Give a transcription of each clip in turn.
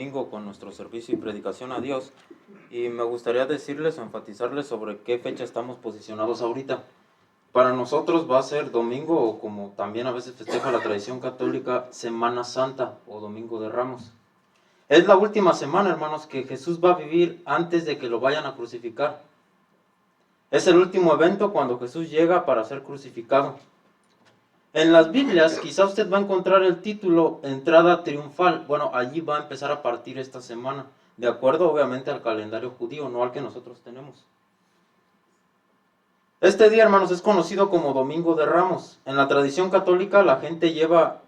Domingo con nuestro servicio y predicación a Dios, y me gustaría decirles o enfatizarles sobre qué fecha estamos posicionados ahorita. Para nosotros va a ser domingo, o como también a veces festeja la tradición católica, Semana Santa o Domingo de Ramos. Es la última semana, hermanos, que Jesús va a vivir antes de que lo vayan a crucificar. Es el último evento cuando Jesús llega para ser crucificado. En las Biblias quizá usted va a encontrar el título Entrada Triunfal. Bueno, allí va a empezar a partir esta semana, de acuerdo obviamente al calendario judío, no al que nosotros tenemos. Este día, hermanos, es conocido como Domingo de Ramos. En la tradición católica la gente lleva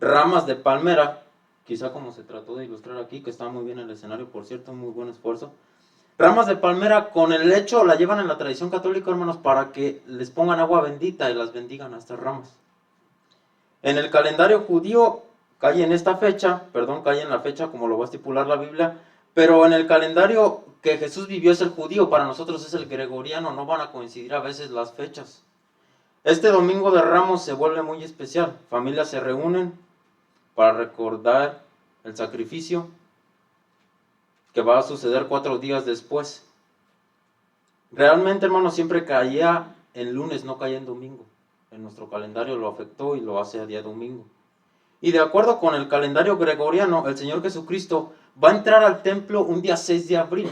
ramas de palmera, quizá como se trató de ilustrar aquí, que está muy bien el escenario, por cierto, muy buen esfuerzo. Ramas de palmera con el lecho la llevan en la tradición católica, hermanos, para que les pongan agua bendita y las bendigan a estas ramas. En el calendario judío cae en esta fecha, cae en la fecha como lo va a estipular la Biblia, pero en el calendario que Jesús vivió es el judío, para nosotros es el gregoriano, no van a coincidir a veces las fechas. Este Domingo de Ramos se vuelve muy especial, familias se reúnen para recordar el sacrificio que va a suceder 4 días después. Realmente, hermanos, siempre caía en lunes, no caía en domingo. En nuestro calendario lo afectó y lo hace a día domingo. Y de acuerdo con el calendario gregoriano, el Señor Jesucristo va a entrar al templo un día 6 de abril.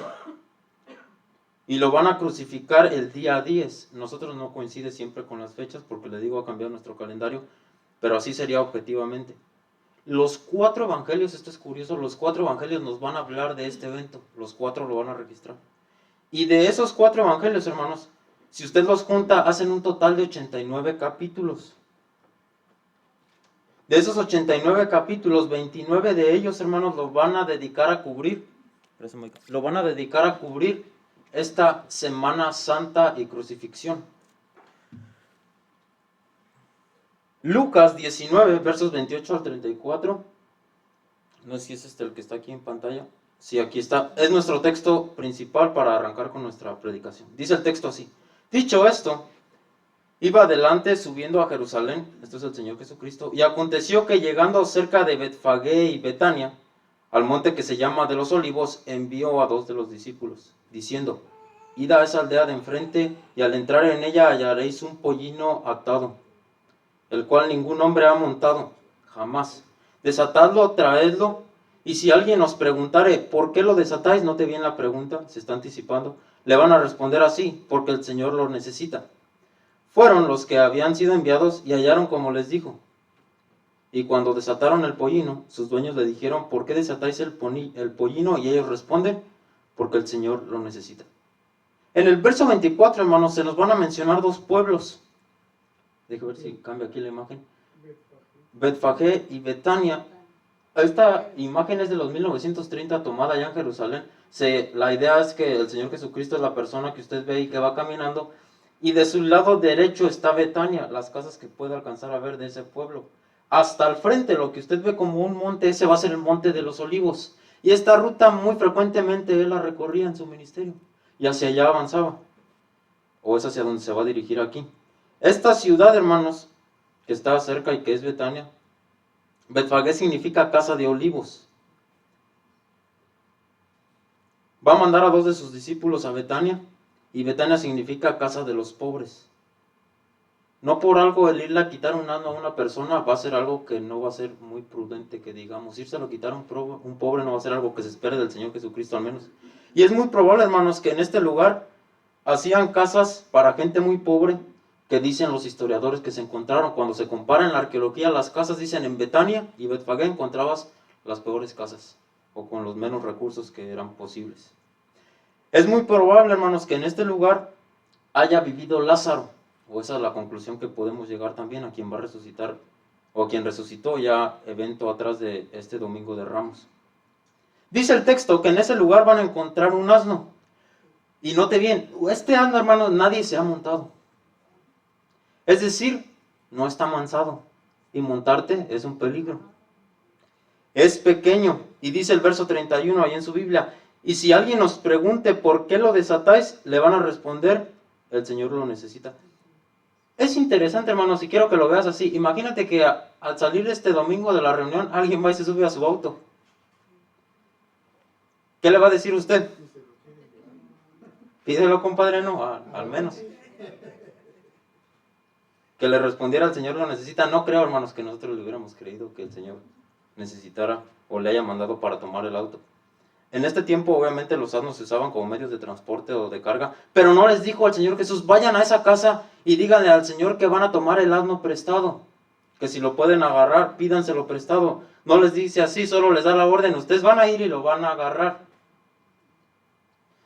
Y lo van a crucificar el día 10. Nosotros no coincide siempre con las fechas, porque le digo, ha cambiado nuestro calendario, pero así sería objetivamente. Los 4 evangelios, esto es curioso, los 4 evangelios nos van a hablar de este evento. Los 4 lo van a registrar. Y de esos 4 evangelios, hermanos, si usted los junta, hacen un total de 89 capítulos. De esos 89 capítulos, 29 de ellos, hermanos, lo van a dedicar a cubrir. Lo van a dedicar a cubrir esta Semana Santa y crucifixión. Lucas 19, versos 28 al 34. No sé si es el que está aquí en pantalla. Sí, aquí está. Es nuestro texto principal para arrancar con nuestra predicación. Dice el texto así. Dicho esto, iba adelante subiendo a Jerusalén, esto es el Señor Jesucristo, y aconteció que llegando cerca de Betfagé y Betania, al monte que se llama de los Olivos, envió a 2 de los discípulos, diciendo, id a esa aldea de enfrente, y al entrar en ella hallaréis un pollino atado, el cual ningún hombre ha montado, jamás. Desatadlo, traedlo, y si alguien os preguntare, ¿por qué lo desatáis? Note bien la pregunta, se está anticipando. Le van a responder así, porque el Señor lo necesita. Fueron los que habían sido enviados y hallaron como les dijo. Y cuando desataron el pollino, sus dueños le dijeron, ¿por qué desatáis el pollino? Y ellos responden, porque el Señor lo necesita. En el verso 24, hermanos, se nos van a mencionar 2 pueblos. Déjame ver si cambia aquí la imagen. Betfagé y Betania. Esta imagen es de los 1930, tomada allá en Jerusalén. La idea es que el Señor Jesucristo es la persona que usted ve y que va caminando. Y de su lado derecho está Betania, las casas que puede alcanzar a ver de ese pueblo. Hasta el frente, lo que usted ve como un monte, ese va a ser el monte de los Olivos. Y esta ruta muy frecuentemente él la recorría en su ministerio. Y hacia allá avanzaba. O es hacia donde se va a dirigir aquí. Esta ciudad, hermanos, que está cerca y que es Betania, Betfagé significa casa de olivos. Va a mandar a 2 de sus discípulos a Betania. Y Betania significa casa de los pobres. No por algo el irle a quitar un asno a una persona va a ser algo que no va a ser muy prudente, que digamos. Írselo a quitar a un pobre no va a ser algo que se espere del Señor Jesucristo al menos. Y es muy probable, hermanos, que en este lugar hacían casas para gente muy pobre, que dicen los historiadores que se encontraron. Cuando se compara en la arqueología las casas, dicen en Betania y Betfagé encontrabas las peores casas, o con los menos recursos que eran posibles. Es muy probable, hermanos, que en este lugar haya vivido Lázaro, o esa es la conclusión que podemos llegar también a quien va a resucitar, o a quien resucitó ya evento atrás de este Domingo de Ramos. Dice el texto que en ese lugar van a encontrar un asno, y note bien, este asno, hermanos, nadie se ha montado. Es decir, no está mansado, y montarte es un peligro. Es pequeño, y dice el verso 31 ahí en su Biblia, y si alguien os pregunte por qué lo desatáis, le van a responder, el Señor lo necesita. Es interesante, hermanos, y quiero que lo veas así. Imagínate que al salir este domingo de la reunión, alguien va y se sube a su auto. ¿Qué le va a decir usted? Pídelo, compadre, no, al menos. Que le respondiera al Señor lo necesita. No creo, hermanos, que nosotros le hubiéramos creído que el Señor necesitara o le haya mandado para tomar el auto. En este tiempo, obviamente, los asnos se usaban como medios de transporte o de carga, pero no les dijo al Señor Jesús, vayan a esa casa y díganle al Señor que van a tomar el asno prestado, que si lo pueden agarrar, pídanselo prestado. No les dice así, solo les da la orden, ustedes van a ir y lo van a agarrar.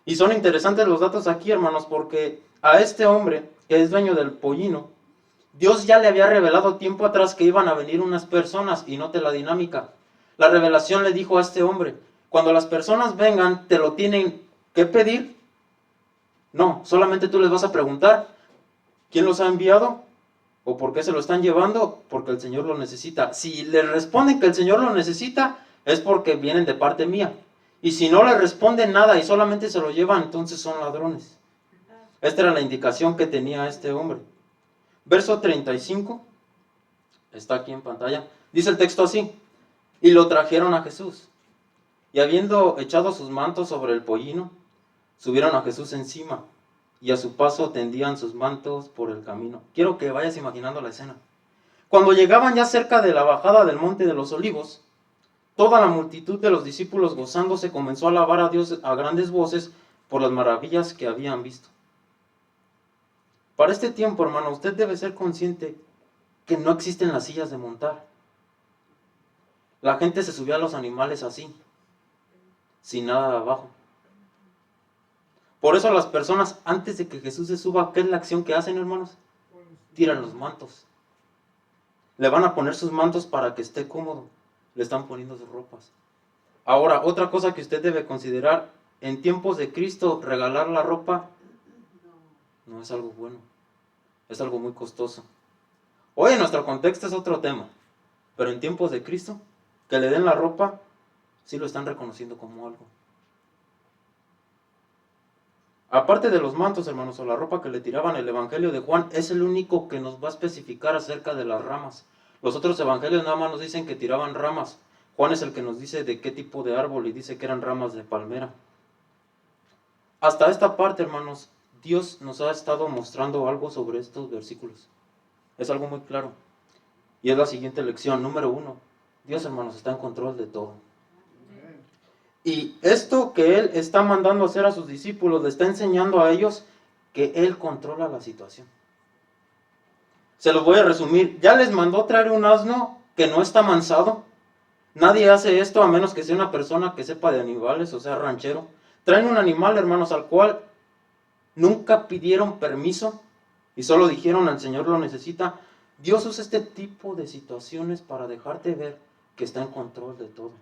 Y son interesantes los datos aquí, hermanos, porque a este hombre, que es dueño del pollino, Dios ya le había revelado tiempo atrás que iban a venir unas personas, y note la dinámica. La revelación le dijo a este hombre, cuando las personas vengan, ¿te lo tienen que pedir? No, solamente tú les vas a preguntar, ¿quién los ha enviado? ¿O por qué se lo están llevando? Porque el Señor lo necesita. Si le responden que el Señor lo necesita, es porque vienen de parte mía. Y si no le responden nada y solamente se lo llevan, entonces son ladrones. Esta era la indicación que tenía este hombre. Verso 35, está aquí en pantalla, dice el texto así, y lo trajeron a Jesús, y habiendo echado sus mantos sobre el pollino, subieron a Jesús encima, y a su paso tendían sus mantos por el camino. Quiero que vayas imaginando la escena. Cuando llegaban ya cerca de la bajada del monte de los olivos, toda la multitud de los discípulos gozándose comenzó a alabar a Dios a grandes voces por las maravillas que habían visto. Para este tiempo, hermano, usted debe ser consciente que no existen las sillas de montar. La gente se subía a los animales así, sin nada abajo. Por eso las personas, antes de que Jesús se suba, ¿qué es la acción que hacen, hermanos? Tiran los mantos. Le van a poner sus mantos para que esté cómodo. Le están poniendo sus ropas. Ahora, otra cosa que usted debe considerar, en tiempos de Cristo, regalar la ropa no es algo bueno. Es algo muy costoso. Hoy en nuestro contexto es otro tema. Pero en tiempos de Cristo, que le den la ropa, sí lo están reconociendo como algo. Aparte de los mantos, hermanos, o la ropa que le tiraban, el Evangelio de Juan es el único que nos va a especificar acerca de las ramas. Los otros evangelios nada más nos dicen que tiraban ramas. Juan es el que nos dice de qué tipo de árbol y dice que eran ramas de palmera. Hasta esta parte, hermanos, Dios nos ha estado mostrando algo sobre estos versículos. Es algo muy claro. Y es la siguiente lección, número 1. Dios, hermanos, está en control de todo. Y esto que Él está mandando hacer a sus discípulos, le está enseñando a ellos que Él controla la situación. Se los voy a resumir. Ya les mandó traer un asno que no está mansado. Nadie hace esto a menos que sea una persona que sepa de animales, o sea, ranchero. Traen un animal, hermanos, al cual nunca pidieron permiso y solo dijeron al Señor lo necesita. Dios usa este tipo de situaciones para dejarte ver que está en control de todo.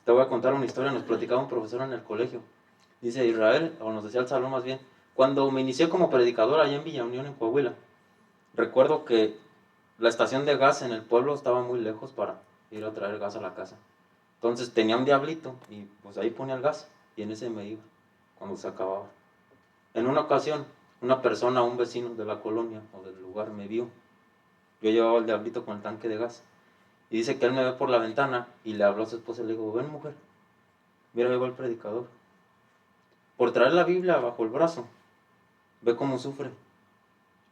Te voy a contar una historia, nos platicaba un profesor en el colegio. Dice Israel, o nos decía el salón más bien, cuando me inicié como predicador allá en Villa Unión, en Coahuila, recuerdo que la estación de gas en el pueblo estaba muy lejos para ir a traer gas a la casa. Entonces tenía un diablito y pues ahí ponía el gas y en ese me iba cuando se acababa. En una ocasión, una persona, un vecino de la colonia o del lugar me vio. Yo llevaba el diablito con el tanque de gas. Y dice que él me ve por la ventana y le habló a su esposa y le dijo, ven mujer, mira, llegó el predicador. Por traer la Biblia bajo el brazo, ve cómo sufre.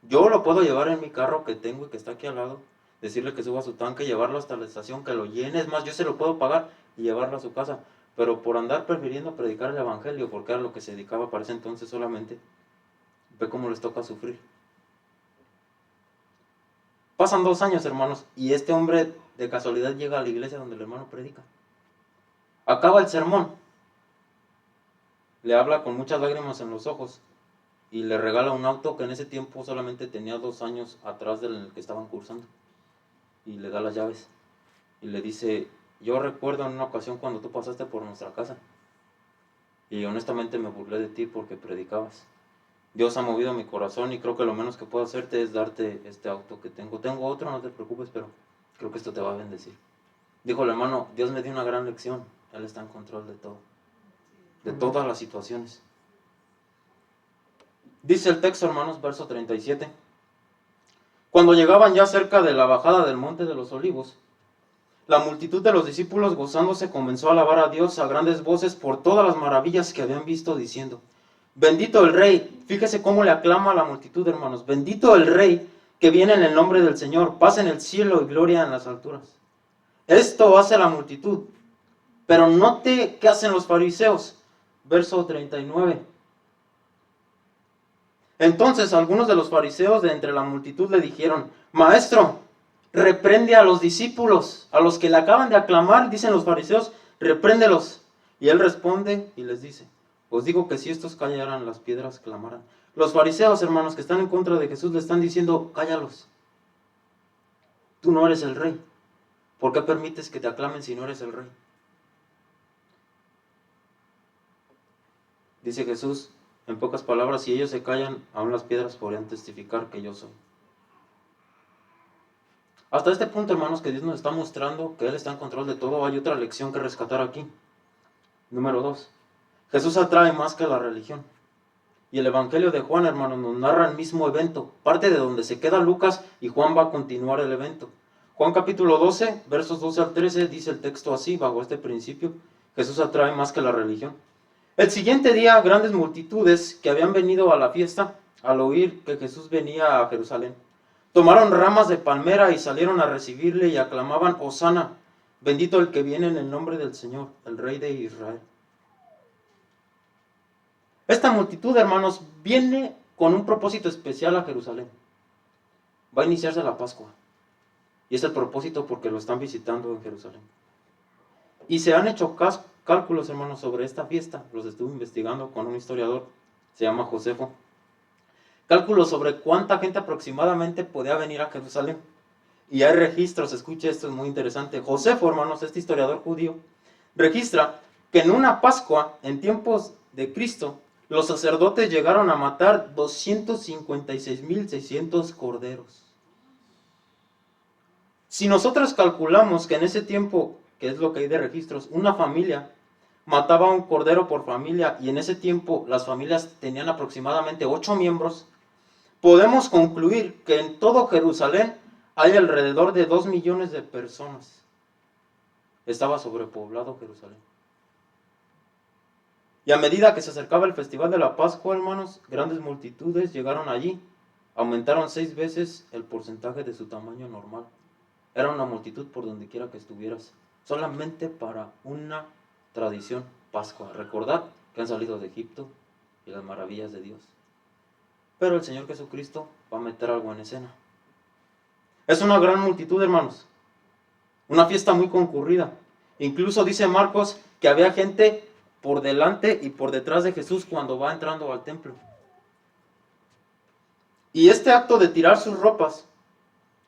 Yo lo puedo llevar en mi carro que tengo y que está aquí al lado, decirle que suba su tanque, llevarlo hasta la estación, que lo llene, es más, yo se lo puedo pagar y llevarlo a su casa. Pero por andar prefiriendo predicar el evangelio, porque era lo que se dedicaba para ese entonces solamente, ve cómo les toca sufrir. Pasan 2 años, hermanos, y este hombre de casualidad llega a la iglesia donde el hermano predica. Acaba el sermón, le habla con muchas lágrimas en los ojos y le regala un auto que en ese tiempo solamente tenía 2 años atrás del que estaban cursando. Y le da las llaves y le dice, yo recuerdo en una ocasión cuando tú pasaste por nuestra casa y honestamente me burlé de ti porque predicabas. Dios ha movido mi corazón y creo que lo menos que puedo hacerte es darte este auto que tengo. Tengo otro, no te preocupes, pero creo que esto te va a bendecir. Dijo el hermano, Dios me dio una gran lección. Él está en control de todo, de todas las situaciones. Dice el texto, hermanos, verso 37. Cuando llegaban ya cerca de la bajada del monte de los olivos, La multitud de los discípulos, gozándose, comenzó a alabar a Dios a grandes voces por todas las maravillas que habían visto, diciendo: bendito el Rey. Fíjese cómo le aclama a la multitud, hermanos. Bendito el Rey que viene en el nombre del Señor. Paz en el cielo y gloria en las alturas. Esto hace la multitud. Pero note qué hacen los fariseos. Verso 39. Entonces algunos de los fariseos de entre la multitud le dijeron: Maestro, reprende a los discípulos, a los que le acaban de aclamar, dicen los fariseos, repréndelos. Y él responde y les dice: os digo que si estos callaran, las piedras clamaran. Los fariseos, hermanos, que están en contra de Jesús, le están diciendo: cállalos. Tú no eres el Rey. ¿Por qué permites que te aclamen si no eres el Rey? Dice Jesús, en pocas palabras: si ellos se callan, aún las piedras podrían testificar que yo soy. Hasta este punto, hermanos, que Dios nos está mostrando que Él está en control de todo, hay otra lección que rescatar aquí. Número 2. Jesús atrae más que la religión. Y el Evangelio de Juan, hermanos, nos narra el mismo evento, parte de donde se queda Lucas, y Juan va a continuar el evento. Juan capítulo 12, versos 12 al 13, dice el texto así, bajo este principio: Jesús atrae más que la religión. El siguiente día, grandes multitudes que habían venido a la fiesta, al oír que Jesús venía a Jerusalén, tomaron ramas de palmera y salieron a recibirle y aclamaban: Hosana, bendito el que viene en el nombre del Señor, el Rey de Israel. Esta multitud, hermanos, viene con un propósito especial a Jerusalén. Va a iniciarse la Pascua. Y es el propósito porque lo están visitando en Jerusalén. Y se han hecho cálculos, hermanos, sobre esta fiesta. Los estuve investigando con un historiador, se llama Josefo. Cálculos sobre cuánta gente aproximadamente podía venir a Jerusalén. Y hay registros, escuche, esto es muy interesante. Josefo, hermanos, este historiador judío, registra que en una Pascua, en tiempos de Cristo, los sacerdotes llegaron a matar 256,600 corderos. Si nosotros calculamos que en ese tiempo, que es lo que hay de registros, una familia mataba un cordero por familia, y en ese tiempo las familias tenían aproximadamente 8 miembros, podemos concluir que en todo Jerusalén hay alrededor de 2 millones de personas. Estaba sobrepoblado Jerusalén. Y a medida que se acercaba el festival de la Pascua, hermanos, grandes multitudes llegaron allí. Aumentaron 6 veces el porcentaje de su tamaño normal. Era una multitud por donde quiera que estuvieras, solamente para una tradición, Pascua. Recordar que han salido de Egipto y las maravillas de Dios. Pero el Señor Jesucristo va a meter algo en escena. Es una gran multitud, hermanos. Una fiesta muy concurrida. Incluso dice Marcos que había gente por delante y por detrás de Jesús cuando va entrando al templo. Y este acto de tirar sus ropas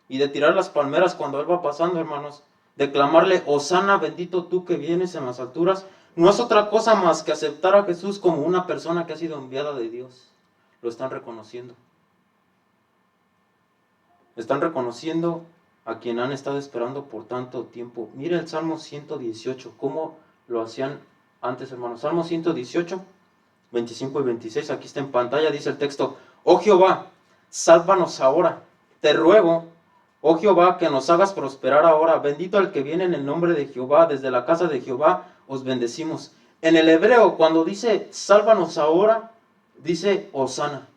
y de tirar las palmeras cuando Él va pasando, hermanos, de clamarle: Hosana, bendito tú que vienes en las alturas, no es otra cosa más que aceptar a Jesús como una persona que ha sido enviada de Dios. Lo están reconociendo. Están reconociendo a quien han estado esperando por tanto tiempo. Mire el Salmo 118, cómo lo hacían antes, hermanos. Salmo 118, 25 y 26, aquí está en pantalla, dice el texto: oh Jehová, sálvanos ahora, te ruego, oh Jehová, que nos hagas prosperar ahora. Bendito el que viene en el nombre de Jehová, desde la casa de Jehová os bendecimos. En el hebreo, cuando dice sálvanos ahora, dice Hosana.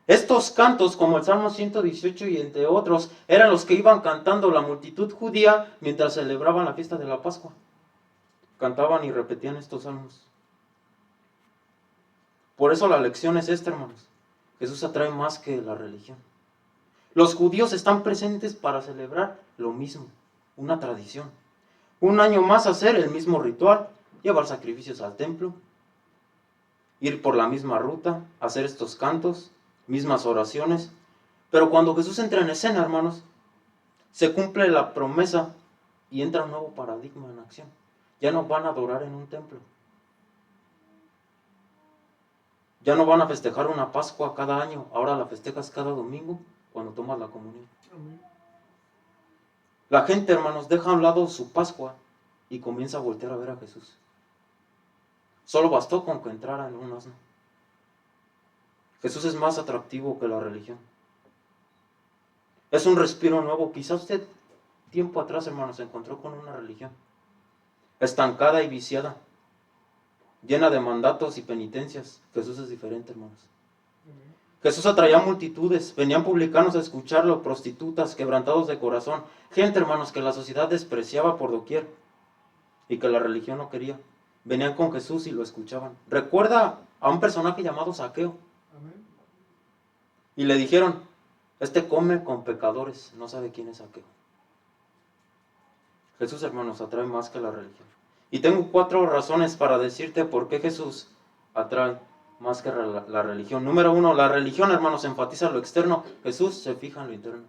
Estos cantos, como el Salmo 118 y entre otros, eran los que iban cantando la multitud judía mientras celebraban la fiesta de la Pascua. Cantaban y repetían estos salmos. Por eso la lección es esta, hermanos. Jesús atrae más que la religión. Los judíos están presentes para celebrar lo mismo, una tradición. Un año más hacer el mismo ritual, llevar sacrificios al templo, ir por la misma ruta, hacer estos cantos, mismas oraciones. Pero cuando Jesús entra en escena, hermanos, se cumple la promesa y entra un nuevo paradigma en acción. Ya no van a adorar en un templo. Ya no van a festejar una Pascua cada año, ahora la festejas cada domingo cuando tomas la comunión. La gente, hermanos, deja a un lado su Pascua y comienza a voltear a ver a Jesús. Solo bastó con que entrara en un asno. Jesús es más atractivo que la religión. Es un respiro nuevo. Quizá usted tiempo atrás, hermanos, se encontró con una religión estancada y viciada, llena de mandatos y penitencias. Jesús es diferente, hermanos. Jesús atraía multitudes, venían publicanos a escucharlo, prostitutas, quebrantados de corazón, gente, hermanos, que la sociedad despreciaba por doquier y que la religión no quería. Venían con Jesús y lo escuchaban. Recuerda a un personaje llamado Zaqueo. Y le dijeron, este come con pecadores, no sabe quién es Zaqueo. Jesús, hermanos, atrae más que la religión. Y tengo 4 razones para decirte por qué Jesús atrae más que la religión. Número 1, la religión, hermanos, enfatiza lo externo. Jesús se fija en lo interno.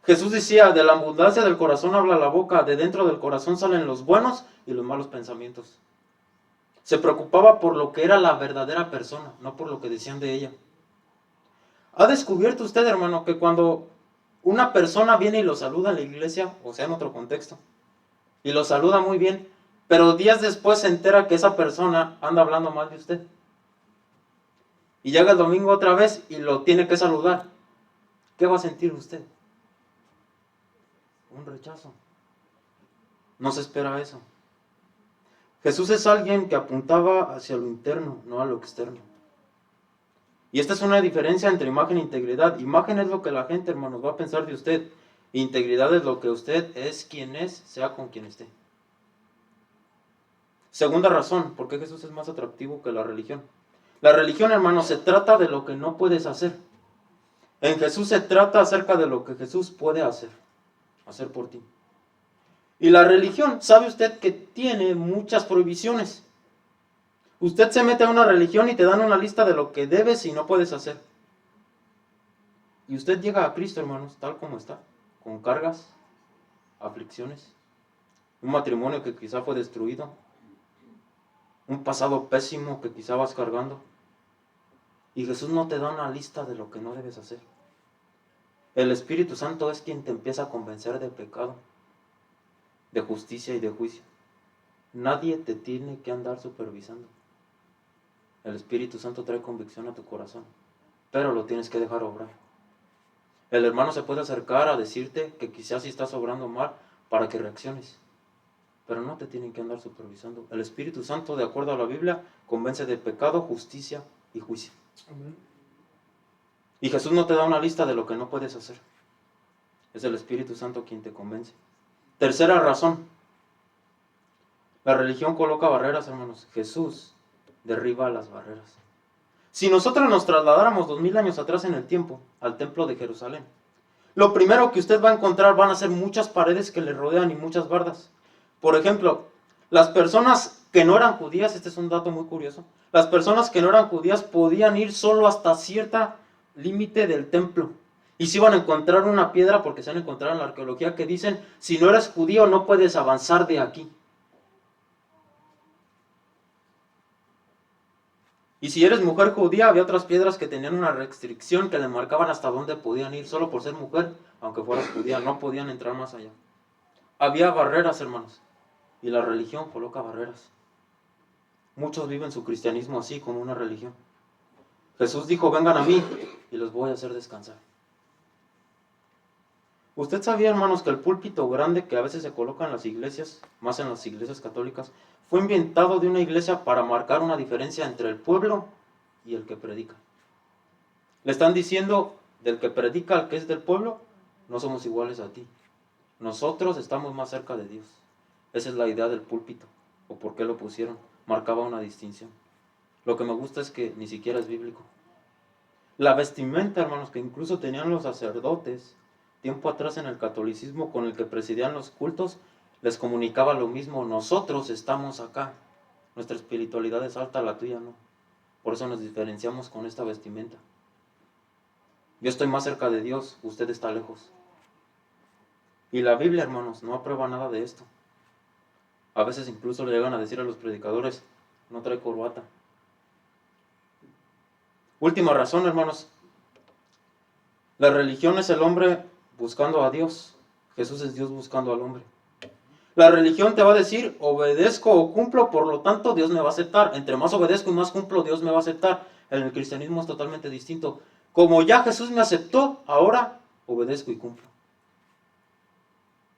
Jesús decía, de la abundancia del corazón habla la boca, de dentro del corazón salen los buenos y los malos pensamientos. Se preocupaba por lo que era la verdadera persona, no por lo que decían de ella. ¿Ha descubierto usted, hermano, que cuando una persona viene y lo saluda en la iglesia, o sea, en otro contexto, y lo saluda muy bien, pero días después se entera que esa persona anda hablando mal de usted? Y llega el domingo otra vez y lo tiene que saludar. ¿Qué va a sentir usted? Un rechazo. No se espera eso. Jesús es alguien que apuntaba hacia lo interno, no a lo externo. Y esta es una diferencia entre imagen e integridad. Imagen es lo que la gente, hermanos, va a pensar de usted. Integridad es lo que usted es, quien es, sea con quien esté. Segunda razón, ¿por qué Jesús es más atractivo que la religión? La religión, hermanos, se trata de lo que no puedes hacer. En Jesús se trata acerca de lo que Jesús puede hacer por ti. Y la religión, ¿sabe usted que tiene muchas prohibiciones? Usted se mete a una religión y te dan una lista de lo que debes y no puedes hacer. Y usted llega a Cristo, hermanos, tal como está, con cargas, aflicciones, un matrimonio que quizá fue destruido, un pasado pésimo que quizá vas cargando. Y Jesús no te da una lista de lo que no debes hacer. El Espíritu Santo es quien te empieza a convencer de pecado, de justicia y de juicio. Nadie te tiene que andar supervisando. El Espíritu Santo trae convicción a tu corazón, pero lo tienes que dejar obrar. El hermano se puede acercar a decirte que quizás si estás obrando mal para que reacciones, pero no te tienen que andar supervisando. El Espíritu Santo, de acuerdo a la Biblia, convence de pecado, justicia y juicio. Amén. Y Jesús no te da una lista de lo que no puedes hacer. Es el Espíritu Santo quien te convence. Tercera razón. La religión coloca barreras, hermanos. Jesús derriba las barreras. Si nosotros nos trasladáramos 2000 años atrás en el tiempo, al templo de Jerusalén, lo primero que usted va a encontrar van a ser muchas paredes que le rodean y muchas bardas. Por ejemplo, las personas que no eran judías, este es un dato muy curioso, las personas que no eran judías podían ir solo hasta cierta límite del templo. Y si iban a encontrar una piedra, porque se han encontrado en la arqueología, que dicen, si no eres judío no puedes avanzar de aquí. Y si eres mujer judía, había otras piedras que tenían una restricción que le marcaban hasta dónde podían ir. Solo por ser mujer, aunque fueras judía, no podían entrar más allá. Había barreras, hermanos. Y la religión coloca barreras. Muchos viven su cristianismo así, como una religión. Jesús dijo, vengan a mí y los voy a hacer descansar. ¿Usted sabía, hermanos, que el púlpito grande que a veces se coloca en las iglesias, más en las iglesias católicas, fue inventado de una iglesia para marcar una diferencia entre el pueblo y el que predica? Le están diciendo, del que predica al que es del pueblo, no somos iguales a ti. Nosotros estamos más cerca de Dios. Esa es la idea del púlpito. ¿O por qué lo pusieron? Marcaba una distinción. Lo que me gusta es que ni siquiera es bíblico. La vestimenta, hermanos, que incluso tenían los sacerdotes, tiempo atrás en el catolicismo, con el que presidían los cultos, les comunicaba lo mismo. Nosotros estamos acá. Nuestra espiritualidad es alta, la tuya no. Por eso nos diferenciamos con esta vestimenta. Yo estoy más cerca de Dios, usted está lejos. Y la Biblia, hermanos, no aprueba nada de esto. A veces incluso le llegan a decir a los predicadores, no trae corbata. Última razón, hermanos. La religión es el hombre buscando a Dios. Jesús es Dios buscando al hombre. La religión te va a decir, obedezco o cumplo, por lo tanto Dios me va a aceptar. Entre más obedezco y más cumplo, Dios me va a aceptar. En el cristianismo es totalmente distinto. Como ya Jesús me aceptó, ahora obedezco y cumplo.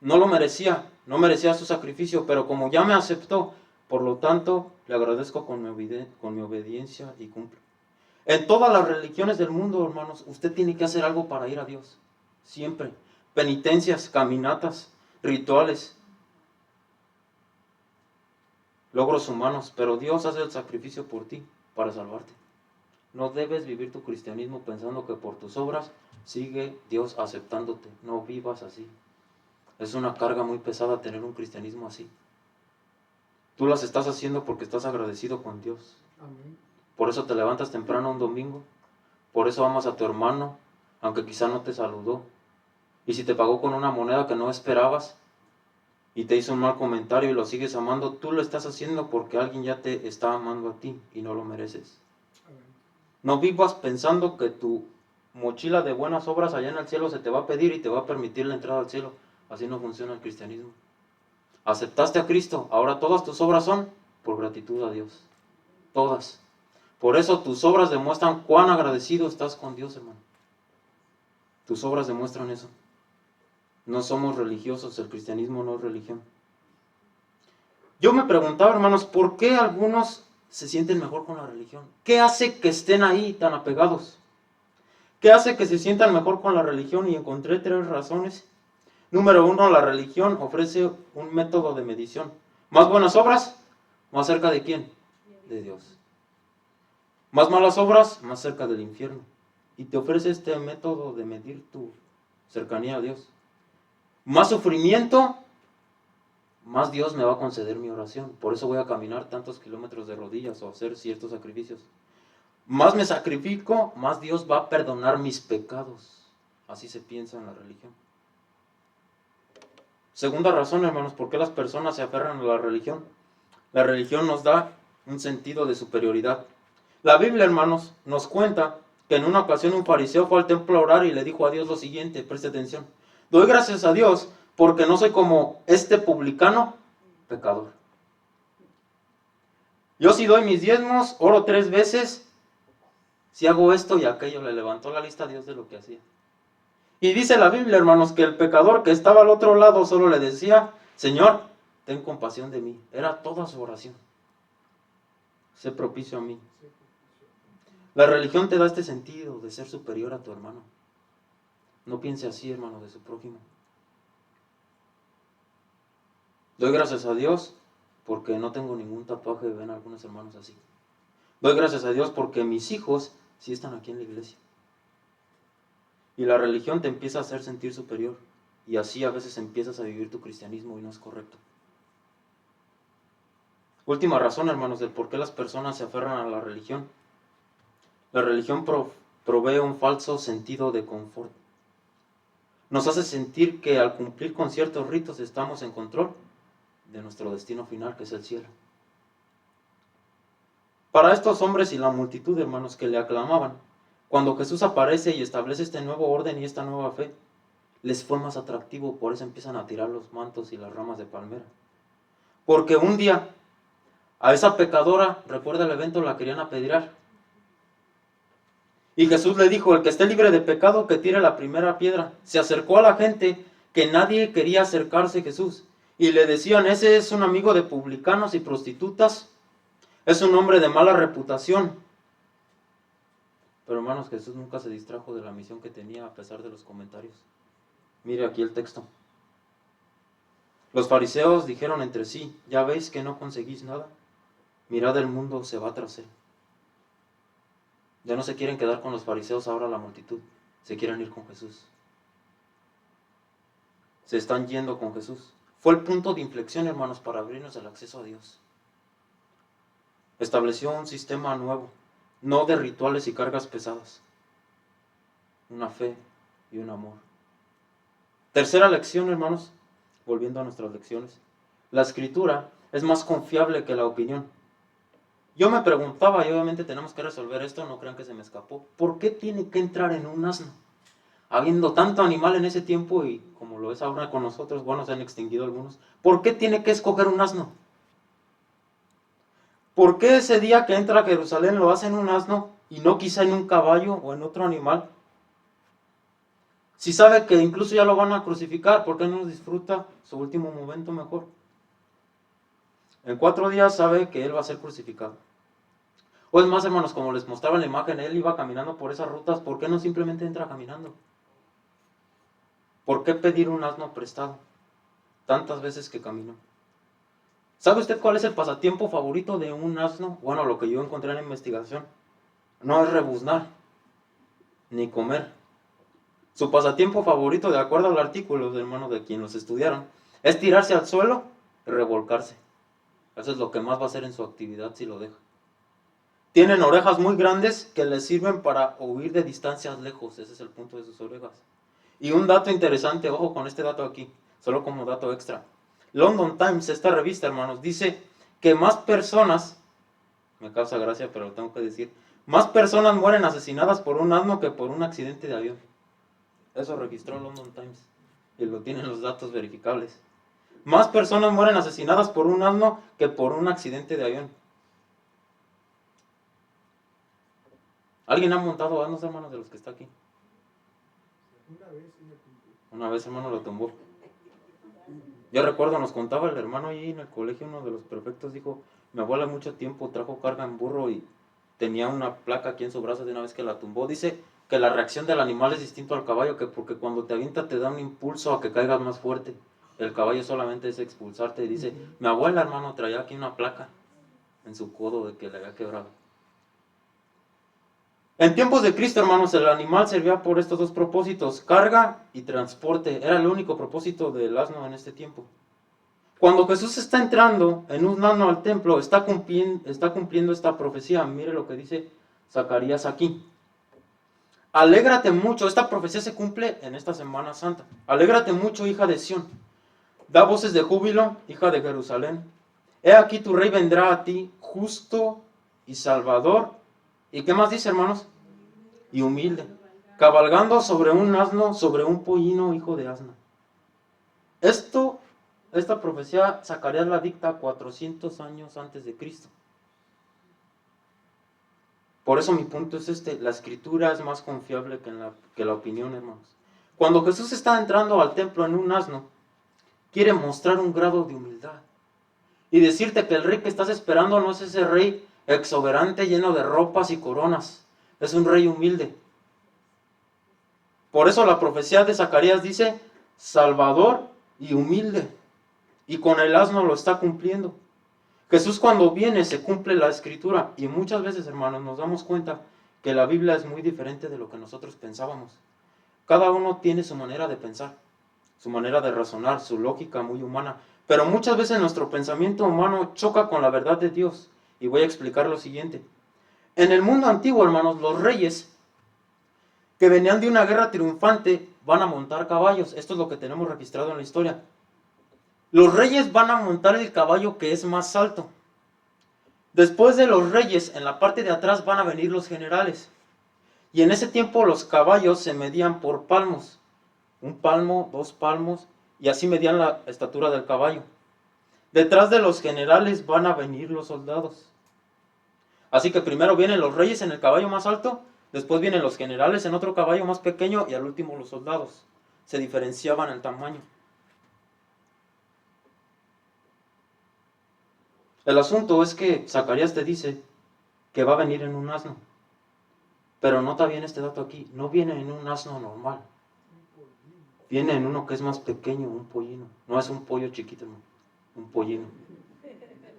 No lo merecía, no merecía su sacrificio, pero como ya me aceptó, por lo tanto, le agradezco con mi obediencia y cumplo. En todas las religiones del mundo, hermanos, usted tiene que hacer algo para ir a Dios. Siempre. Penitencias, caminatas, rituales, logros humanos, pero Dios hace el sacrificio por ti, para salvarte. No debes vivir tu cristianismo pensando que por tus obras sigue Dios aceptándote. No vivas así. Es una carga muy pesada tener un cristianismo así. Tú las estás haciendo porque estás agradecido con Dios. Amén. Por eso te levantas temprano un domingo. Por eso amas a tu hermano, aunque quizá no te saludó. Y si te pagó con una moneda que no esperabas y te hizo un mal comentario y lo sigues amando, tú lo estás haciendo porque alguien ya te está amando a ti y no lo mereces. Amén. No vivas pensando que tu mochila de buenas obras allá en el cielo se te va a pedir y te va a permitir la entrada al cielo. Así no funciona el cristianismo. Aceptaste a Cristo, ahora todas tus obras son por gratitud a Dios. Todas. Por eso tus obras demuestran cuán agradecido estás con Dios, hermano. Tus obras demuestran eso. No somos religiosos, el cristianismo no es religión. Yo me preguntaba, hermanos, ¿por qué algunos se sienten mejor con la religión? ¿Qué hace que estén ahí tan apegados? ¿Qué hace que se sientan mejor con la religión? Y encontré 3 razones. Número 1, la religión ofrece un método de medición. Más buenas obras, más cerca de ¿quién? De Dios. Más malas obras, más cerca del infierno. Y te ofrece este método de medir tu cercanía a Dios. Más sufrimiento, más Dios me va a conceder mi oración. Por eso voy a caminar tantos kilómetros de rodillas o hacer ciertos sacrificios. Más me sacrifico, más Dios va a perdonar mis pecados. Así se piensa en la religión. Segunda razón, hermanos, ¿por qué las personas se aferran a la religión? La religión nos da un sentido de superioridad. La Biblia, hermanos, nos cuenta que en una ocasión un fariseo fue al templo a orar y le dijo a Dios lo siguiente, preste atención. Doy gracias a Dios porque no soy como este publicano pecador. Yo si doy mis diezmos, oro 3 veces, si hago esto y aquello, le levantó la lista a Dios de lo que hacía. Y dice la Biblia, hermanos, que el pecador que estaba al otro lado solo le decía, Señor, ten compasión de mí. Era toda su oración. Sé propicio a mí. La religión te da este sentido de ser superior a tu hermano. No piense así, hermano, de su prójimo. Doy gracias a Dios porque no tengo ningún tatuaje, ven algunos hermanos así. Doy gracias a Dios porque mis hijos sí están aquí en la iglesia. Y la religión te empieza a hacer sentir superior. Y así a veces empiezas a vivir tu cristianismo y no es correcto. Última razón, hermanos, del por qué las personas se aferran a la religión. La religión provee un falso sentido de confort. Nos hace sentir que al cumplir con ciertos ritos estamos en control de nuestro destino final, que es el cielo. Para estos hombres y la multitud, hermanos, que le aclamaban, cuando Jesús aparece y establece este nuevo orden y esta nueva fe, les fue más atractivo, por eso empiezan a tirar los mantos y las ramas de palmera. Porque un día a esa pecadora, recuerda el evento, la querían apedrear. Y Jesús le dijo, el que esté libre de pecado, que tire la primera piedra. Se acercó a la gente que nadie quería acercarse a Jesús. Y le decían, ese es un amigo de publicanos y prostitutas. Es un hombre de mala reputación. Pero hermanos, Jesús nunca se distrajo de la misión que tenía a pesar de los comentarios. Mire aquí el texto. Los fariseos dijeron entre sí, ¿ya veis que no conseguís nada? Mirad, el mundo se va tras él. Ya no se quieren quedar con los fariseos ahora la multitud, se quieren ir con Jesús. Se están yendo con Jesús. Fue el punto de inflexión, hermanos, para abrirnos el acceso a Dios. Estableció un sistema nuevo, no de rituales y cargas pesadas. Una fe y un amor. Tercera lección, hermanos, volviendo a nuestras lecciones. La escritura es más confiable que la opinión. Yo me preguntaba, y obviamente tenemos que resolver esto, no crean que se me escapó, ¿por qué tiene que entrar en un asno? Habiendo tanto animal en ese tiempo y como lo es ahora con nosotros, bueno, se han extinguido algunos, ¿por qué tiene que escoger un asno? ¿Por qué ese día que entra a Jerusalén lo hace en un asno y no quizá en un caballo o en otro animal? Si sabe que incluso ya lo van a crucificar, ¿por qué no disfruta su último momento mejor? En 4 días sabe que él va a ser crucificado. O es más, hermanos, como les mostraba en la imagen, él iba caminando por esas rutas, ¿por qué no simplemente entra caminando? ¿Por qué pedir un asno prestado? Tantas veces que caminó. ¿Sabe usted cuál es el pasatiempo favorito de un asno? Bueno, lo que yo encontré en la investigación. No es rebuznar, ni comer. Su pasatiempo favorito, de acuerdo al artículo de hermanos de quien los estudiaron, es tirarse al suelo y revolcarse. Eso es lo que más va a hacer en su actividad si lo deja. Tienen orejas muy grandes que les sirven para huir de distancias lejos. Ese es el punto de sus orejas. Y un dato interesante, ojo con este dato aquí, solo como dato extra. London Times, esta revista, hermanos, dice que más personas, me causa gracia pero lo tengo que decir, más personas mueren asesinadas por un asno que por un accidente de avión. Eso registró London Times y lo tienen los datos verificables. Más personas mueren asesinadas por un asno que por un accidente de avión. ¿Alguien ha montado asnos, hermanos, de los que está aquí? Una vez, hermano, lo tumbó. Yo recuerdo, nos contaba el hermano allí en el colegio, uno de los prefectos dijo, mi abuela mucho tiempo trajo carga en burro y tenía una placa aquí en su brazo de una vez que la tumbó. Dice que la reacción del animal es distinto al caballo, que porque cuando te avienta te da un impulso a que caigas más fuerte. El caballo solamente es expulsarte. Y dice, mi abuela, hermano, traía aquí una placa en su codo de que le había quebrado. En tiempos de Cristo, hermanos, el animal servía por estos dos propósitos, carga y transporte. Era el único propósito del asno en este tiempo. Cuando Jesús está entrando en un asno al templo, está cumpliendo esta profecía. Mire lo que dice Zacarías aquí. Alégrate mucho, esta profecía se cumple en esta Semana Santa. Alégrate mucho, hija de Sión. Da voces de júbilo, hija de Jerusalén. He aquí tu rey vendrá a ti, justo y salvador. ¿Y qué más dice, hermanos? Y humilde, cabalgando sobre un asno, sobre un pollino, hijo de asna. Esta profecía Zacarías la dicta 400 años antes de Cristo. Por eso mi punto es la escritura es más confiable que la opinión, hermanos. Cuando Jesús está entrando al templo en un asno, quiere mostrar un grado de humildad y decirte que el rey que estás esperando no es ese rey exuberante lleno de ropas y coronas, es un rey humilde. Por eso la profecía de Zacarías dice salvador y humilde, y con el asno lo está cumpliendo. Jesús cuando viene se cumple la escritura, y muchas veces, hermanos, nos damos cuenta que la Biblia es muy diferente de lo que nosotros pensábamos. Cada uno tiene su manera de pensar, su manera de razonar, su lógica muy humana, pero muchas veces nuestro pensamiento humano choca con la verdad de Dios, y voy a explicar lo siguiente. En el mundo antiguo, hermanos, los reyes que venían de una guerra triunfante van a montar caballos. Esto es lo que tenemos registrado en la historia. Los reyes van a montar el caballo que es más alto. Después de los reyes, en la parte de atrás van a venir los generales. Y en ese tiempo los caballos se medían por palmos. 1 palmo, 2 palmos, y así medían la estatura del caballo. Detrás de los generales van a venir los soldados. Así que primero vienen los reyes en el caballo más alto, después vienen los generales en otro caballo más pequeño y al último los soldados. Se diferenciaban en tamaño. El asunto es que Zacarías te dice que va a venir en un asno. Pero nota bien este dato aquí, no viene en un asno normal. Viene en uno que es más pequeño, un pollino. No es un pollo chiquito, no, un pollino.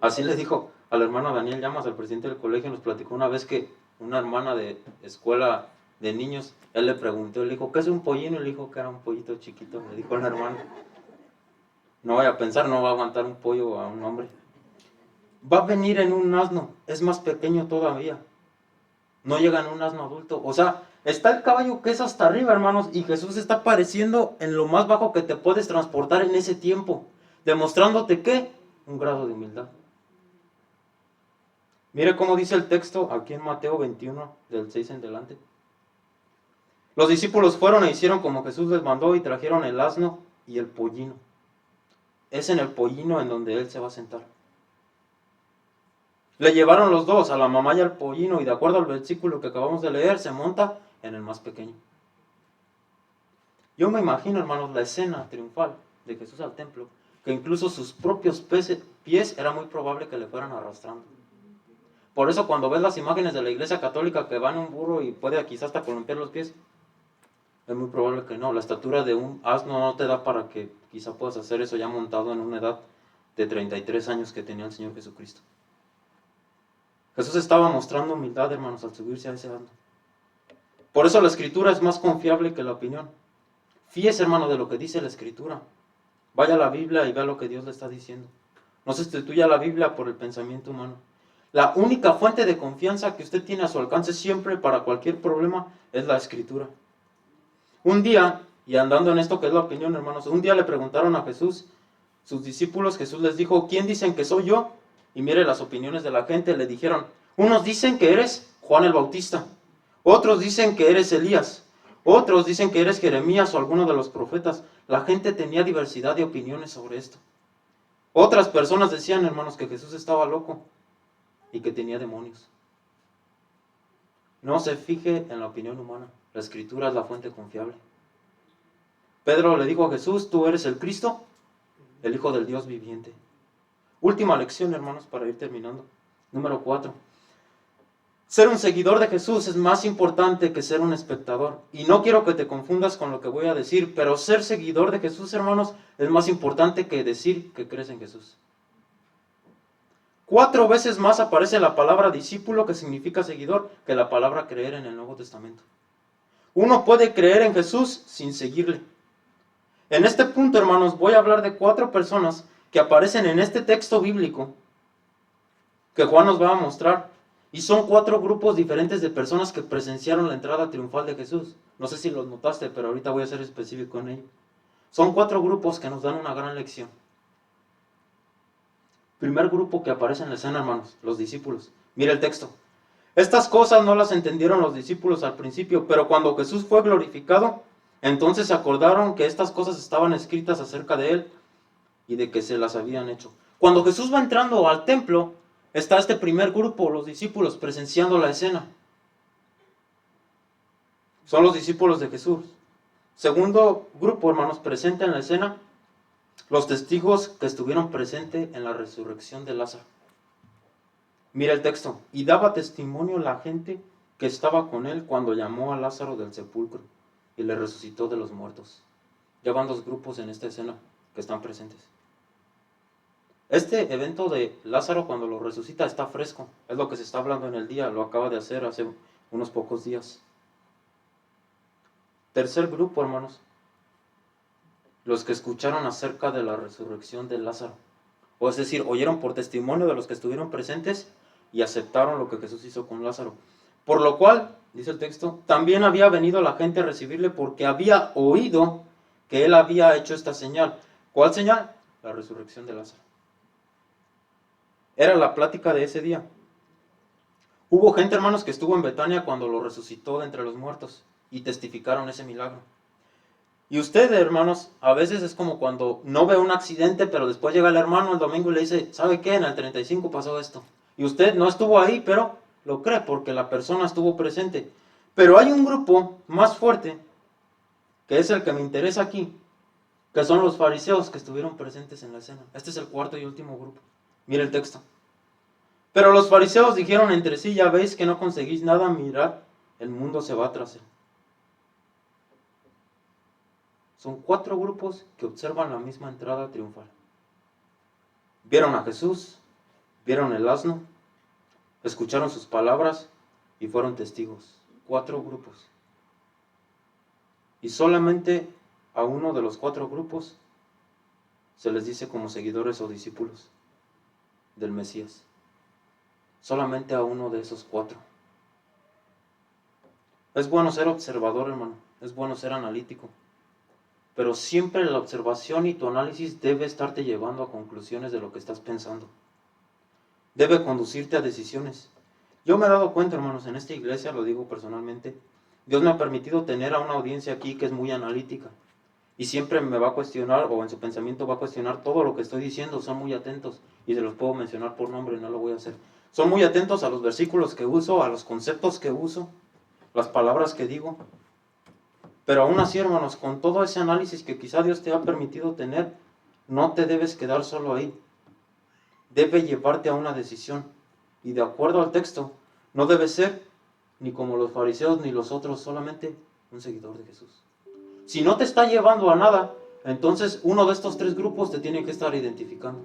Así le dijo al hermano Daniel Llamas, al presidente del colegio, nos platicó una vez que una hermana de escuela de niños, él le preguntó, le dijo, ¿qué es un pollino? Y le dijo que era un pollito chiquito, le dijo la hermana. No vaya a pensar, no va a aguantar un pollo a un hombre. Va a venir en un asno, es más pequeño todavía. No llega en un asno adulto. O sea, está el caballo que es hasta arriba, hermanos, y Jesús está apareciendo en lo más bajo que te puedes transportar en ese tiempo, demostrándote que un grado de humildad. Mire cómo dice el texto aquí en Mateo 21, del 6 en delante. Los discípulos fueron e hicieron como Jesús les mandó y trajeron el asno y el pollino. Es en el pollino en donde él se va a sentar. Le llevaron los dos, a la mamá y al pollino, y de acuerdo al versículo que acabamos de leer, se monta en el más pequeño. Yo me imagino, hermanos, la escena triunfal de Jesús al templo, que incluso sus propios pies era muy probable que le fueran arrastrando. Por eso cuando ves las imágenes de la iglesia católica que va en un burro y puede quizás hasta columpiar los pies, es muy probable que no. La estatura de un asno no te da para que quizá puedas hacer eso ya montado en una edad de 33 años que tenía el Señor Jesucristo. Jesús estaba mostrando humildad, hermanos, al subirse a ese asno. Por eso la Escritura es más confiable que la opinión. Fíjese, hermano, de lo que dice la Escritura. Vaya a la Biblia y vea lo que Dios le está diciendo. No se sustituya la Biblia por el pensamiento humano. La única fuente de confianza que usted tiene a su alcance siempre para cualquier problema es la Escritura. Un día, y andando en esto que es la opinión, hermanos, un día le preguntaron a Jesús, sus discípulos, Jesús les dijo, ¿quién dicen que soy yo? Y mire las opiniones de la gente, le dijeron, unos dicen que eres Juan el Bautista, otros dicen que eres Elías, otros dicen que eres Jeremías o alguno de los profetas. La gente tenía diversidad de opiniones sobre esto. Otras personas decían, hermanos, que Jesús estaba loco y que tenía demonios. No se fije en la opinión humana. La Escritura es la fuente confiable. Pedro le dijo a Jesús, tú eres el Cristo, el Hijo del Dios viviente. Última lección, hermanos, para ir terminando. Número 4. Ser un seguidor de Jesús es más importante que ser un espectador. Y no quiero que te confundas con lo que voy a decir, pero ser seguidor de Jesús, hermanos, es más importante que decir que crees en Jesús. 4 veces más aparece la palabra discípulo, que significa seguidor, que la palabra creer en el Nuevo Testamento. Uno puede creer en Jesús sin seguirle. En este punto, hermanos, voy a hablar de 4 personas que aparecen en este texto bíblico que Juan nos va a mostrar. Y son 4 grupos diferentes de personas que presenciaron la entrada triunfal de Jesús. No sé si los notaste, pero ahorita voy a ser específico en ello. Son 4 grupos que nos dan una gran lección. Primer grupo que aparece en la escena, hermanos, los discípulos. Mira el texto. Estas cosas no las entendieron los discípulos al principio, pero cuando Jesús fue glorificado, entonces se acordaron que estas cosas estaban escritas acerca de él y de que se las habían hecho. Cuando Jesús va entrando al templo, está este primer grupo, los discípulos, presenciando la escena. Son los discípulos de Jesús. Segundo grupo, hermanos, presente en la escena, los testigos que estuvieron presentes en la resurrección de Lázaro. Mira el texto. Y daba testimonio la gente que estaba con él cuando llamó a Lázaro del sepulcro y le resucitó de los muertos. Ya van 2 grupos en esta escena que están presentes. Este evento de Lázaro cuando lo resucita está fresco. Es lo que se está hablando en el día. Lo acaba de hacer hace unos pocos días. Tercer grupo, hermanos. Los que escucharon acerca de la resurrección de Lázaro. O es decir, oyeron por testimonio de los que estuvieron presentes y aceptaron lo que Jesús hizo con Lázaro. Por lo cual, dice el texto, también había venido la gente a recibirle porque había oído que él había hecho esta señal. ¿Cuál señal? La resurrección de Lázaro. Era la plática de ese día. Hubo gente, hermanos, que estuvo en Betania cuando lo resucitó de entre los muertos y testificaron ese milagro. Y usted, hermanos, a veces es como cuando no ve un accidente, pero después llega el hermano el domingo y le dice, ¿sabe qué? En el 35 pasó esto. Y usted no estuvo ahí, pero lo cree porque la persona estuvo presente. Pero hay un grupo más fuerte, que es el que me interesa aquí, que son los fariseos que estuvieron presentes en la escena. Este es el 4 y último grupo. Mire el texto. Pero los fariseos dijeron entre sí, ya veis que no conseguís nada, mirad, el mundo se va tras él. Son 4 grupos que observan la misma entrada triunfal. Vieron a Jesús, vieron el asno, escucharon sus palabras y fueron testigos. 4 grupos. Y solamente a uno de los 4 grupos se les dice como seguidores o discípulos del Mesías. Solamente a uno de esos 4. Es bueno ser observador, hermano. Es bueno ser analítico. Pero siempre la observación y tu análisis debe estarte llevando a conclusiones de lo que estás pensando. Debe conducirte a decisiones. Yo me he dado cuenta, hermanos, en esta iglesia, lo digo personalmente, Dios me ha permitido tener a una audiencia aquí que es muy analítica. Y siempre me va a cuestionar, o en su pensamiento va a cuestionar todo lo que estoy diciendo. Son muy atentos, y se los puedo mencionar por nombre, no lo voy a hacer. Son muy atentos a los versículos que uso, a los conceptos que uso, las palabras que digo. Pero aún así, hermanos, con todo ese análisis que quizá Dios te ha permitido tener, no te debes quedar solo ahí. Debe llevarte a una decisión. Y de acuerdo al texto, no debes ser ni como los fariseos ni los otros, solamente un seguidor de Jesús. Si no te está llevando a nada, entonces uno de estos tres grupos te tiene que estar identificando.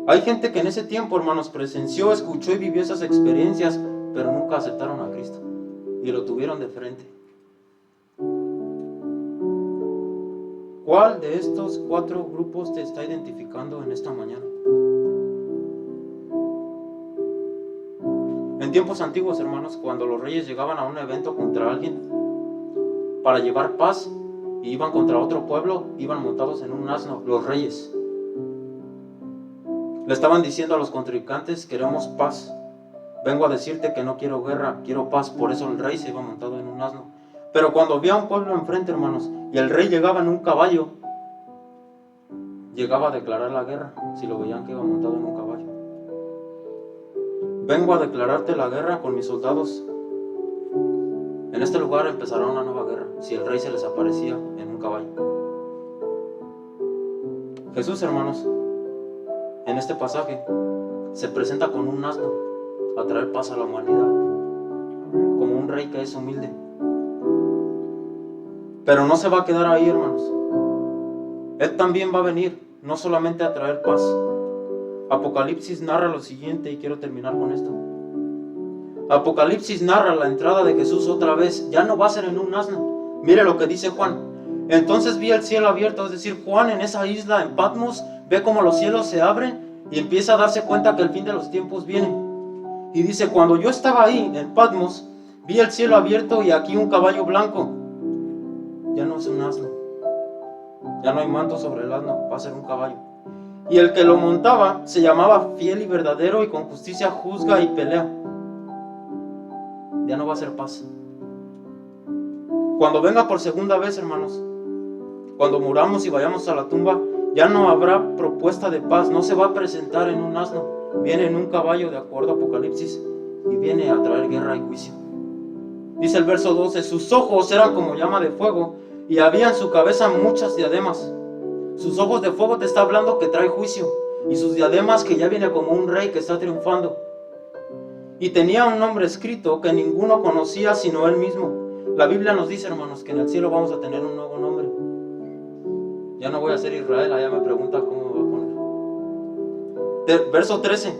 Hay gente que en ese tiempo, hermanos, presenció, escuchó y vivió esas experiencias, pero nunca aceptaron a Cristo y lo tuvieron de frente. ¿Cuál de estos cuatro grupos te está identificando en esta mañana? En tiempos antiguos, hermanos, cuando los reyes llegaban a un evento contra alguien para llevar paz y iban contra otro pueblo, iban montados en un asno, los reyes. Le estaban diciendo a los contrincantes: queremos paz. Vengo a decirte que no quiero guerra, quiero paz. Por eso el rey se iba montado en un asno. Pero cuando había un pueblo enfrente, hermanos, y el rey llegaba en un caballo, llegaba a declarar la guerra si lo veían que iba montado en un caballo. Vengo a declararte la guerra con mis soldados. En este lugar empezará una nueva guerra si el rey se les aparecía en un caballo. Jesús, hermanos, en este pasaje se presenta con un asno a traer paz a la humanidad, como un rey que es humilde. Pero no se va a quedar ahí, hermanos. Él también va a venir, no solamente a traer paz. Apocalipsis narra lo siguiente, y quiero terminar con esto. Apocalipsis narra la entrada de Jesús otra vez. Ya no va a ser en un asno. Mire lo que dice Juan. Entonces vi el cielo abierto, es decir, Juan en esa isla, en Patmos, ve cómo los cielos se abren y empieza a darse cuenta que el fin de los tiempos viene. Y dice: cuando yo estaba ahí, en Patmos, vi el cielo abierto y aquí un caballo blanco. Ya no es un asno. Ya no hay manto sobre el asno, va a ser un caballo. Y el que lo montaba se llamaba Fiel y Verdadero, y con justicia juzga y pelea. Ya no va a ser paz. Cuando venga por segunda vez, hermanos, cuando muramos y vayamos a la tumba, ya no habrá propuesta de paz. No se va a presentar en un asno, viene en un caballo, de acuerdo a Apocalipsis, y viene a traer guerra y juicio. Dice el verso 12: sus ojos eran como llama de fuego, y había en su cabeza muchas diademas. Sus ojos de fuego te está hablando que trae juicio, y sus diademas que ya viene como un rey que está triunfando. Y tenía un nombre escrito que ninguno conocía sino él mismo. La Biblia nos dice, hermanos, que en el cielo vamos a tener un nuevo nombre. Ya no voy a ser Israel, allá me pregunta cómo me va a poner. Verso 13: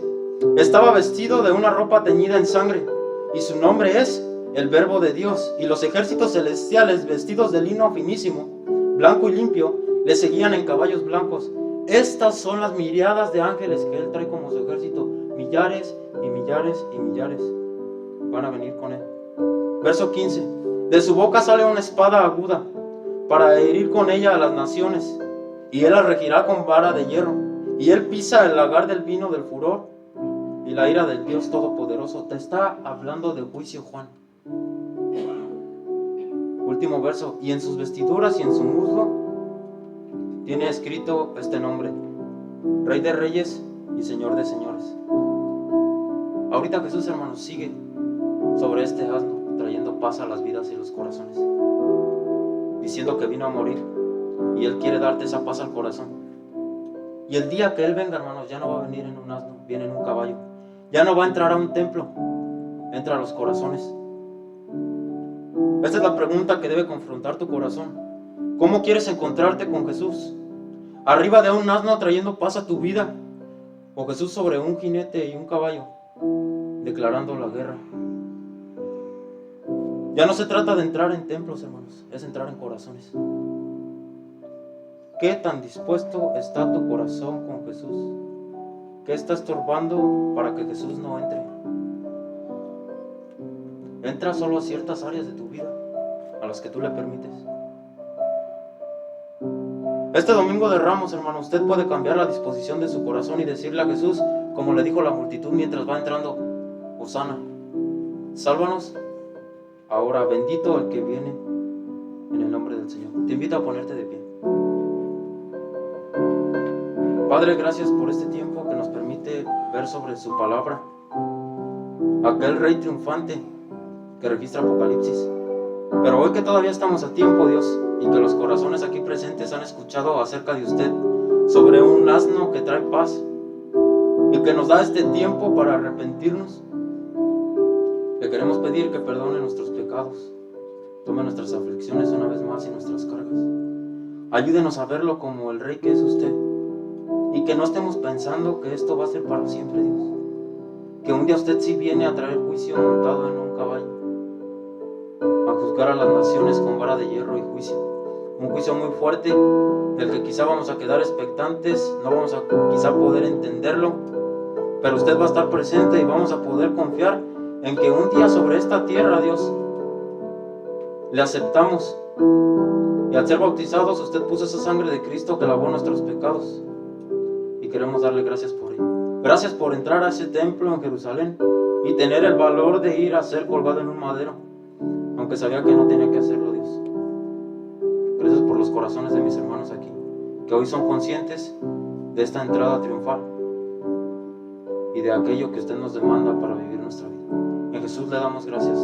estaba vestido de una ropa teñida en sangre, y su nombre es el Verbo de Dios. Y los ejércitos celestiales, vestidos de lino finísimo, blanco y limpio, le seguían en caballos blancos. Estas son las miriadas de ángeles que él trae como su ejército. Millares y millares y millares van a venir con él. Verso 15: de su boca sale una espada aguda para herir con ella a las naciones, y él la regirá con vara de hierro. Y él pisa el lagar del vino del furor y la ira del Dios Todopoderoso. Te está hablando de juicio, Juan. Último verso: y en sus vestiduras y en su muslo tiene escrito este nombre: Rey de Reyes y Señor de Señores. Ahorita Jesús, hermanos, sigue sobre este asno, trayendo paz a las vidas y los corazones, diciendo que vino a morir, y Él quiere darte esa paz al corazón. Y el día que Él venga, hermanos, ya no va a venir en un asno, viene en un caballo. Ya no va a entrar a un templo, entra a los corazones. Esta es la pregunta que debe confrontar tu corazón. ¿Cómo quieres encontrarte con Jesús? ¿Arriba de un asno trayendo paz a tu vida? ¿O Jesús sobre un jinete y un caballo, declarando la guerra? Ya no se trata de entrar en templos, hermanos, es entrar en corazones. ¿Qué tan dispuesto está tu corazón con Jesús? ¿Qué está estorbando para que Jesús no entre? Entra solo a ciertas áreas de tu vida, a las que tú le permites. Este domingo de Ramos, hermano, usted puede cambiar la disposición de su corazón y decirle a Jesús, como le dijo la multitud mientras va entrando: Hosana, sálvanos ahora, bendito el que viene en el nombre del Señor. Te invito a ponerte de pie. Padre, gracias por este tiempo que nos permite ver sobre su palabra, aquel rey triunfante que registra Apocalipsis. Pero hoy que todavía estamos a tiempo, Dios, y que los corazones aquí presentes han escuchado acerca de usted, sobre un asno que trae paz, y que nos da este tiempo para arrepentirnos, le queremos pedir que perdone nuestros pecados, tome nuestras aflicciones una vez más y nuestras cargas. Ayúdenos a verlo como el Rey que es usted, y que no estemos pensando que esto va a ser para siempre, Dios. Que un día usted sí viene a traer juicio montado en un caballo, a juzgar a las naciones con vara de hierro y juicio. Un juicio muy fuerte, del que quizá vamos a quedar expectantes, no vamos a quizá poder entenderlo, pero usted va a estar presente y vamos a poder confiar en que un día sobre esta tierra, Dios, le aceptamos. Y al ser bautizados, usted puso esa sangre de Cristo que lavó nuestros pecados. Y queremos darle gracias por ello. Gracias por entrar a ese templo en Jerusalén y tener el valor de ir a ser colgado en un madero, aunque sabía que no tenía que hacerlo, Dios. Gracias por los corazones de mis hermanos aquí, que hoy son conscientes de esta entrada triunfal y de aquello que usted nos demanda para vivir nuestra vida. En Jesús le damos gracias.